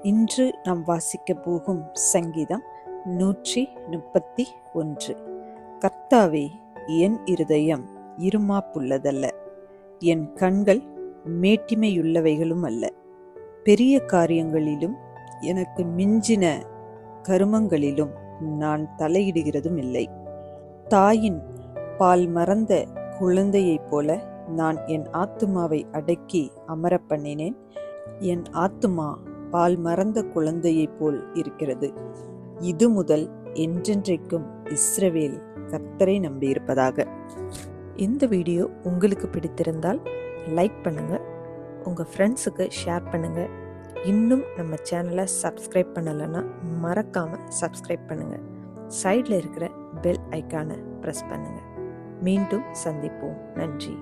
இன்று நாம் வாசிக்க போகும் சங்கீதம் 131. கர்த்தாவே, என் இருதயம் இருமாப்புள்ளதல்ல, என் கண்கள் மேட்டிமையுள்ளவைகளும் அல்ல. பெரிய காரியங்களிலும் எனக்கு மிஞ்சின கருமங்களிலும் நான் தலையிடுகிறதும் இல்லை. தாயின் பால் மறந்த குழந்தையைப் போல நான் என் ஆத்துமாவை அடக்கி அமர பண்ணினேன். என் ஆத்துமா பால் மறந்த குழந்தையைப் போல் இருக்கிறது. இது முதல் என்றென்றைக்கும் இஸ்ரவேல் கர்த்தரை நம்பியிருப்பதாக. இந்த வீடியோ உங்களுக்கு பிடித்திருந்தால் லைக் பண்ணுங்க, உங்கள் ஃப்ரெண்ட்ஸுக்கு ஷேர் பண்ணுங்க. இன்னும் நம்ம சேனலை சப்ஸ்கிரைப் பண்ணலைன்னா மறக்காமல் சப்ஸ்கிரைப் பண்ணுங்க. சைடில் இருக்கிற பெல் ஐக்கானை ப்ரெஸ் பண்ணுங்க. மீண்டும் சந்திப்போம். நன்றி.